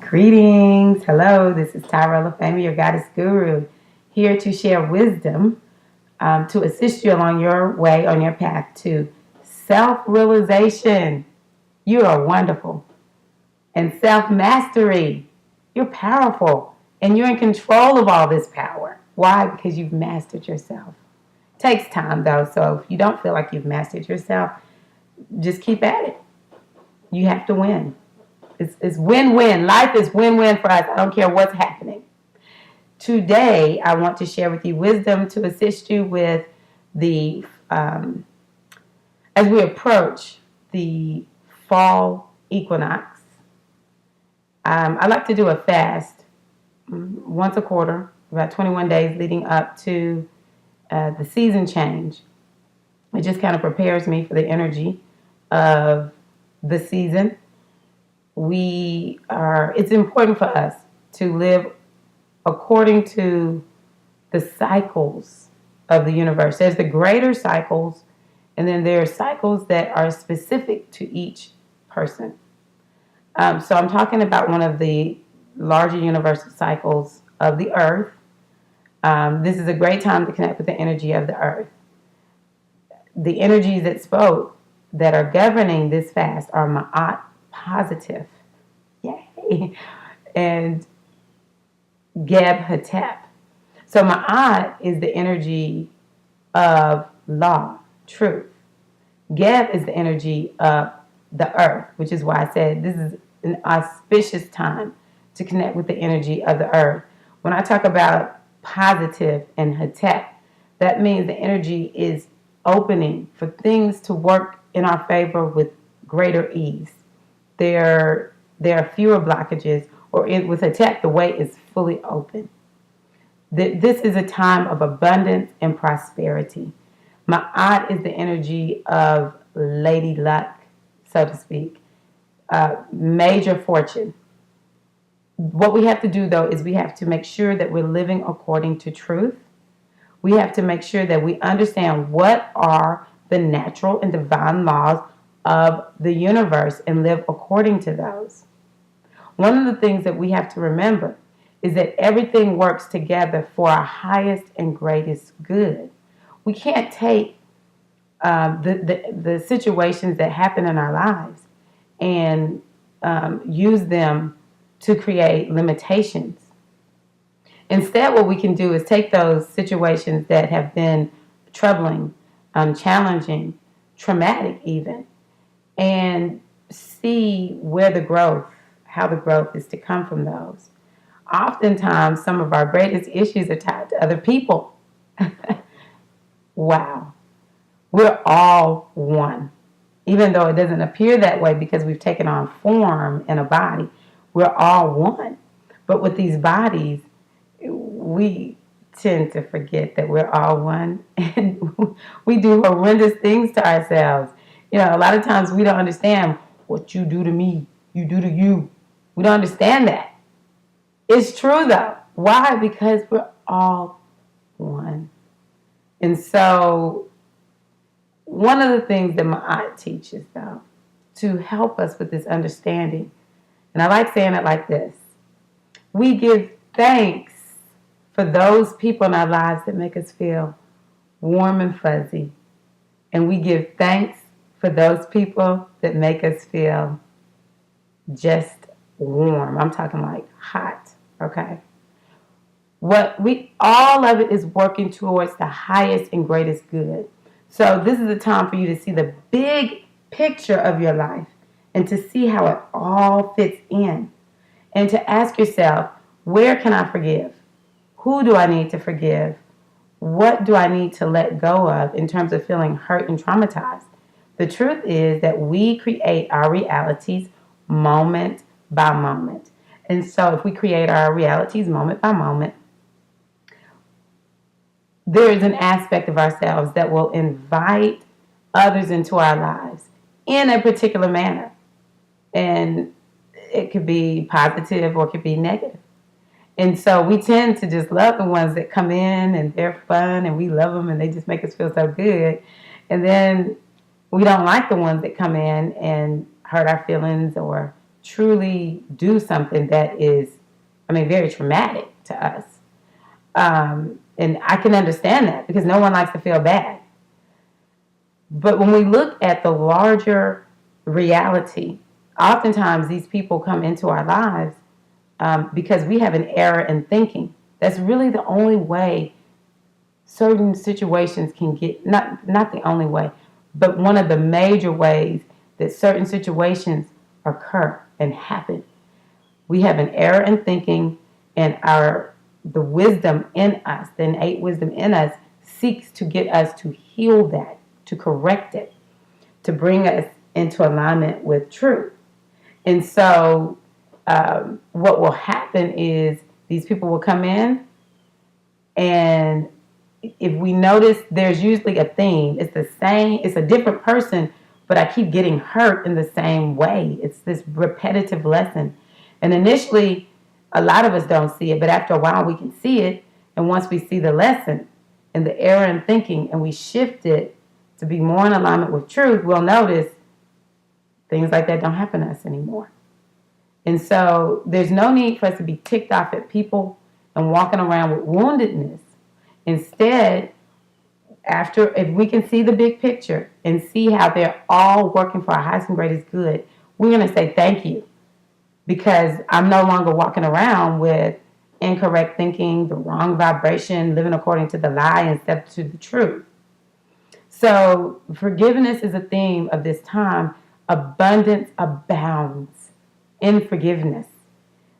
Greetings. Hello, this is Tyrella Fami, your goddess guru, here to share wisdom to assist you along your way on your path to self realization. You are wonderful. And self mastery. You're powerful and you're in control of all this power. Why? Because you've mastered yourself. Takes time though, so if you don't feel like you've mastered yourself, just keep at it. You have to win. It's win-win. Life is win-win for us. I don't care what's happening. Today, I want to share with you wisdom to assist you with as we approach the fall equinox. I like to do a fast once a quarter, about 21 days leading up to the season change. It just kind of prepares me for the energy of the season. It's important for us to live according to the cycles of the universe. There's the greater cycles, and then there are cycles that are specific to each person. So I'm talking about one of the larger universal cycles of the earth. This is a great time to connect with the energy of the earth. The energies that are governing this fast are Ma'at, positive, yay, and Geb Hetep. So Ma'at is the energy of law, truth. Geb is the energy of the earth, which is why I said this is an auspicious time to connect with the energy of the earth. When I talk about positive and Hetep, that means the energy is opening for things to work in our favor with greater ease. There are fewer blockages, with Hetep, the way is fully open. This is a time of abundance and prosperity. Ma'at is the energy of lady luck, so to speak, major fortune. What we have to do, though, is we have to make sure that we're living according to truth. We have to make sure that we understand what are the natural and divine laws of the universe and live according to those. One of the things that we have to remember is that everything works together for our highest and greatest good. We can't take the situations that happen in our lives and use them to create limitations. Instead, what we can do is take those situations that have been troubling, challenging, traumatic even, and see how the growth is to come from those. Oftentimes, some of our greatest issues are tied to other people. Wow. We're all one. Even though it doesn't appear that way because we've taken on form in a body, we're all one. But with these bodies, we tend to forget that we're all one, and we do horrendous things to ourselves. A lot of times we don't understand what you do to me, you do to you. We don't understand that. It's true though. Why? Because we're all one. And so one of the things that my aunt teaches though, to help us with this understanding, and I like saying it like this: we give thanks for those people in our lives that make us feel warm and fuzzy. And we give thanks for those people that make us feel just warm. I'm talking like hot, okay? All of it is working towards the highest and greatest good. So this is a time for you to see the big picture of your life and to see how it all fits in. And to ask yourself, where can I forgive? Who do I need to forgive? What do I need to let go of in terms of feeling hurt and traumatized? The truth is that we create our realities moment by moment. And so if we create our realities moment by moment, there is an aspect of ourselves that will invite others into our lives in a particular manner. And it could be positive or it could be negative. And so we tend to just love the ones that come in and they're fun and we love them and they just make us feel so good. And then we don't like the ones that come in and hurt our feelings or truly do something that is, very traumatic to us. And I can understand that because no one likes to feel bad. But when we look at the larger reality, oftentimes these people come into our lives because we have an error in thinking. That's really the only way certain situations can get, not the only way, but one of the major ways that certain situations occur and happen. We have an error in thinking, and the wisdom in us, the innate wisdom in us, seeks to get us to heal that, to correct it, to bring us into alignment with truth. And so what will happen is these people will come in, and if we notice, there's usually a theme. It's the same, it's a different person, but I keep getting hurt in the same way. It's this repetitive lesson. And initially, a lot of us don't see it, but after a while we can see it. And once we see the lesson and the error in thinking, and we shift it to be more in alignment with truth, we'll notice things like that don't happen to us anymore. And so there's no need for us to be ticked off at people and walking around with woundedness. Instead, if we can see the big picture and see how they're all working for our highest and greatest good, we're going to say thank you, because I'm no longer walking around with incorrect thinking, the wrong vibration, living according to the lie instead to the truth. So forgiveness is a theme of this time. Abundance abounds in forgiveness.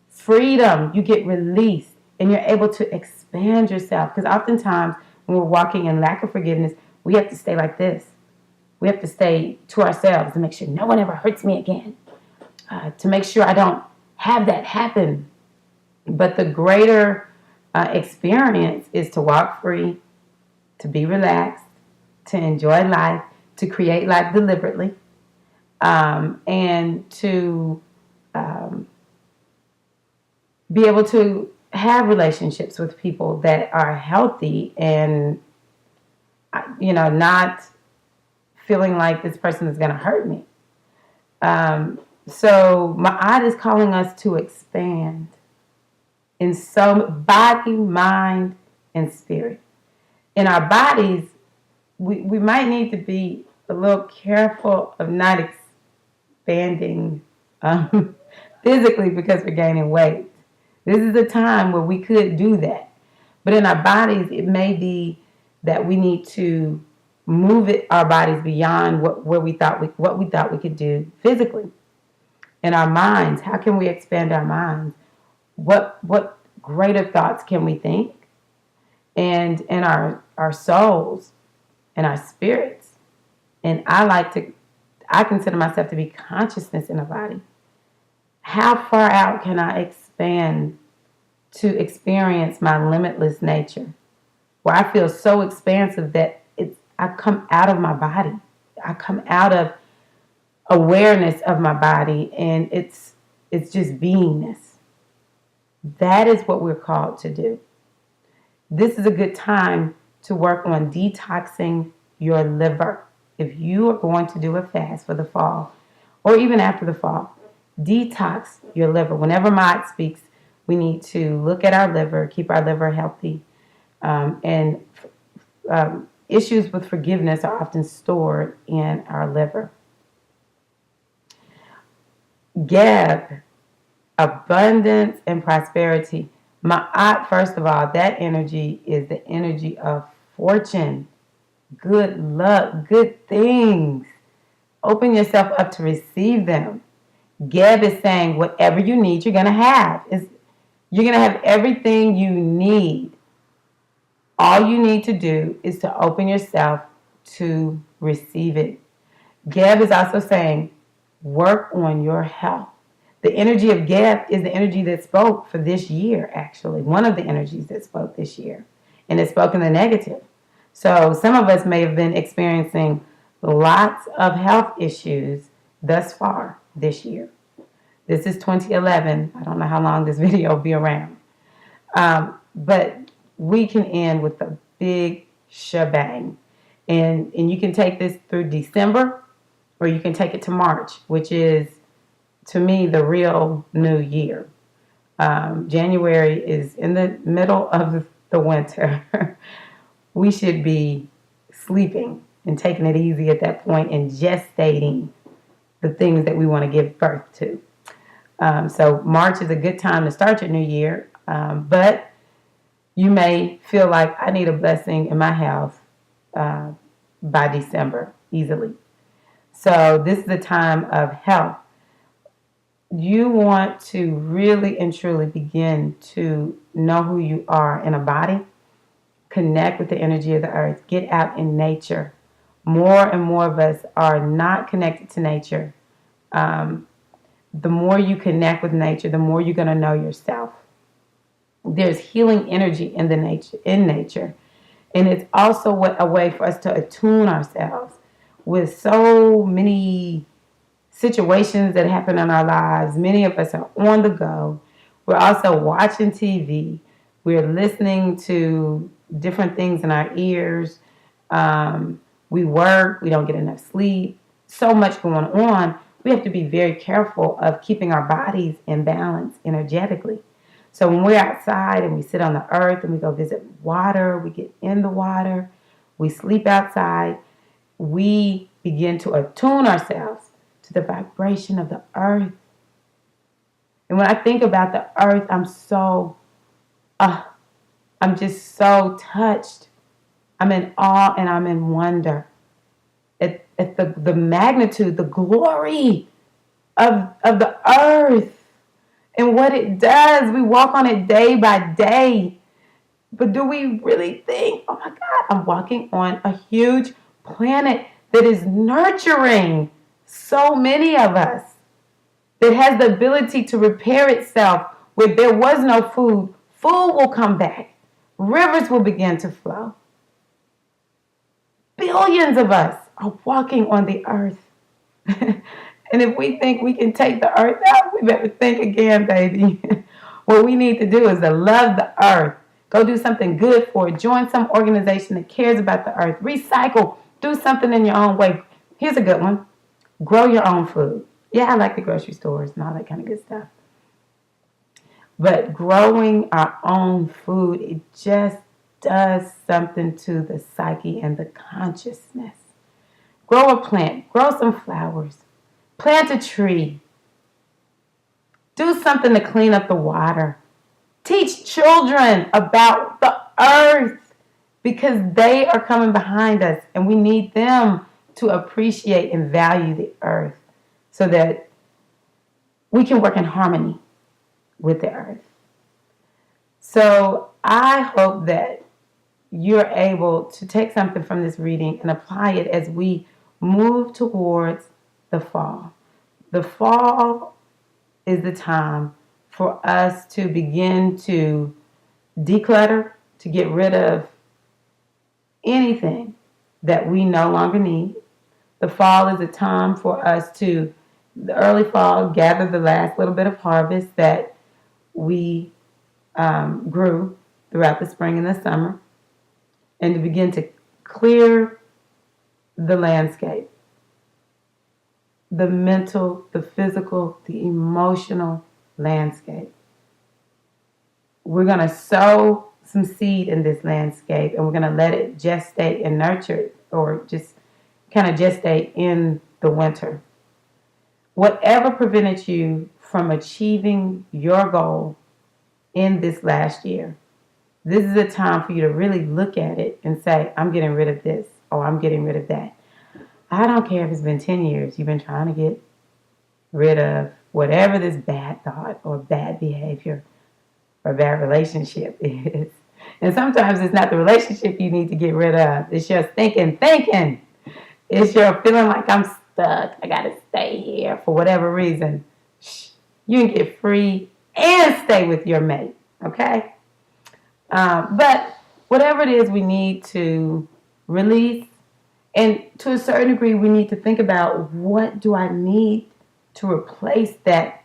Freedom, you get released, and you're able to expand yourself. Because oftentimes when we're walking in lack of forgiveness, we have to stay like this. We have to stay to ourselves to make sure no one ever hurts me again, to make sure I don't have that happen. But the greater experience is to walk free, to be relaxed, to enjoy life, to create life deliberately, and to be able to have relationships with people that are healthy and, not feeling like this person is going to hurt me. So Ma'at is calling us to expand in body, mind, and spirit. In our bodies, we might need to be a little careful of not expanding physically because we're gaining weight. This is a time where we could do that. But in our bodies, it may be that we need to move our bodies beyond what we thought we could do physically. In our minds, how can we expand our minds? What greater thoughts can we think? And in our souls and our spirits. And I consider myself to be consciousness in a body. How far out can I expand to experience my limitless nature, where I feel so expansive that I come out of my body. I come out of awareness of my body, and it's just beingness. That is what we're called to do. This is a good time to work on detoxing your liver. If you are going to do a fast for the fall, or even after the fall, detox your liver. Whenever Ma'at speaks, we need to look at our liver, keep our liver healthy. And issues with forgiveness are often stored in our liver. Geb, abundance and prosperity. Ma'at, first of all, that energy is the energy of fortune, good luck, good things. Open yourself up to receive them. Geb is saying whatever you need, you're going to have. You're going to have everything you need. All you need to do is to open yourself to receive it. Geb is also saying work on your health. The energy of Geb is the energy that spoke for this year, actually. One of the energies that spoke this year. And it spoke in the negative. So some of us may have been experiencing lots of health issues thus far this year. This is 2011. I don't know how long this video will be around. But we can end with a big shebang. And you can take this through December, or you can take it to March, which is to me, the real new year. January is in the middle of the winter. We should be sleeping and taking it easy at that point and gestating the things that we want to give birth to. So March is a good time to start your new year, but you may feel like I need a blessing in my health by December easily. So this is the time of health. You want to really and truly begin to know who you are in a body, connect with the energy of the earth, get out in nature. More and more of us are not connected to nature. The more you connect with nature, the more you're going to know yourself. There's healing energy in nature, and it's also a way for us to attune ourselves with so many situations that happen in our lives. Many of us are on the go. We're also watching TV. We're listening to different things in our ears. We work. We don't get enough sleep. So much going on. We have to be very careful of keeping our bodies in balance energetically. So when we're outside and we sit on the earth and we go visit water, we get in the water, we sleep outside, we begin to attune ourselves to the vibration of the earth. And when I think about the earth, I'm just so touched. I'm in awe and I'm in wonder at the magnitude, the glory of the earth and what it does. We walk on it day by day. But do we really think, oh my God, I'm walking on a huge planet that is nurturing so many of us, that has the ability to repair itself. Where there was no food, food will come back. Rivers will begin to flow. Billions of us are walking on the earth. And if we think we can take the earth out, we better think again, baby. What we need to do is to love the earth. Go do something good for it. Join some organization that cares about the earth. Recycle. Do something in your own way. Here's a good one. Grow your own food. Yeah, I like the grocery stores and all that kind of good stuff. But growing our own food, it just does something to the psyche and the consciousness. Grow a plant. Grow some flowers. Plant a tree. Do something to clean up the water. Teach children about the earth, because they are coming behind us and we need them to appreciate and value the earth so that we can work in harmony with the earth. So I hope that you're able to take something from this reading and apply it as we move towards the fall. The fall is the time for us to begin to declutter, to get rid of anything that we no longer need. The fall is a time for us to, the early fall, gather the last little bit of harvest that we grew throughout the spring and the summer, and to begin to clear the landscape, the mental, the physical, the emotional landscape. We're going to sow some seed in this landscape, and we're going to let it gestate and nurture it, or just kind of gestate in the winter. Whatever prevented you from achieving your goal in this last year, this is a time for you to really look at it and say, I'm getting rid of this, or I'm getting rid of that. I don't care if it's been 10 years you've been trying to get rid of whatever this bad thought or bad behavior or bad relationship is. And sometimes it's not the relationship you need to get rid of. It's your thinking. It's your feeling like I'm stuck. I got to stay here for whatever reason. You can get free and stay with your mate, okay? But whatever it is we need to release, and to a certain degree, we need to think about, what do I need to replace that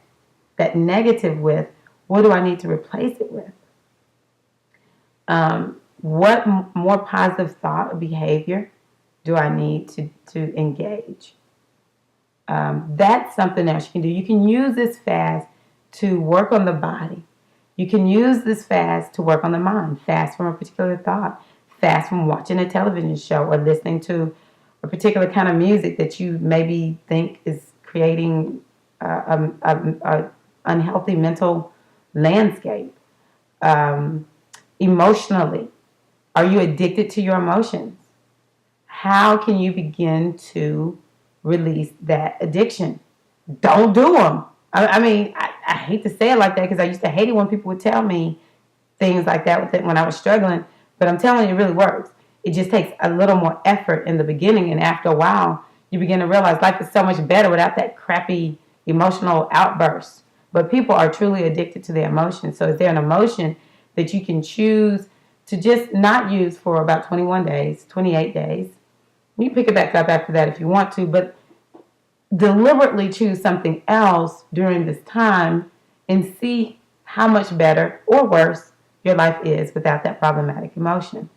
negative with? What do I need to replace it with? What more positive thought or behavior do I need to engage? That's something else you can do. You can use this fast to work on the body. You can use this fast to work on the mind. Fast from a particular thought. Fast from watching a television show or listening to a particular kind of music that you maybe think is creating a unhealthy mental landscape. Emotionally, are you addicted to your emotions? How can you begin to release that addiction? Don't do them. I hate to say it like that because I used to hate it when people would tell me things like that when I was struggling. But I'm telling you, it really works. It just takes a little more effort in the beginning, and after a while, you begin to realize life is so much better without that crappy emotional outburst. But people are truly addicted to their emotions. So is there an emotion that you can choose to just not use for about 21 days, 28 days? You pick it back up after that if you want to, but deliberately choose something else during this time and see how much better or worse your life is without that problematic emotion.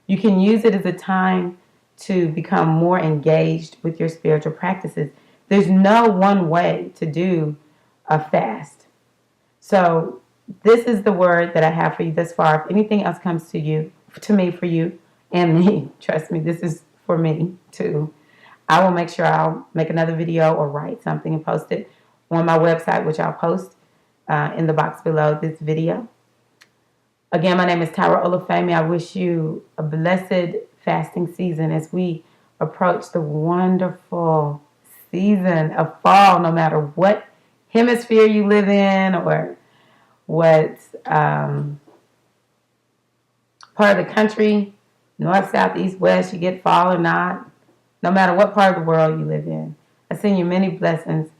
You can use it as a time to become more engaged with your spiritual practices. There's no one way to do a fast. So this is the word that I have for you thus far. If anything else comes to me for you and me, trust me, this is for me too. I will make sure I'll make another video or write something and post it on my website, which I'll post in the box below this video. Again, my name is Tyra Olufemi. I wish you a blessed fasting season as we approach the wonderful season of fall, no matter what hemisphere you live in or what part of the country, north, south, east, west, you get fall or not. No matter what part of the world you live in, I send you many blessings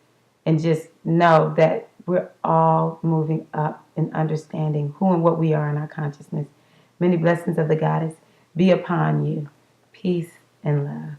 and just know that we're all moving up in understanding who and what we are in our consciousness. Many blessings of the Goddess be upon you. Peace and love.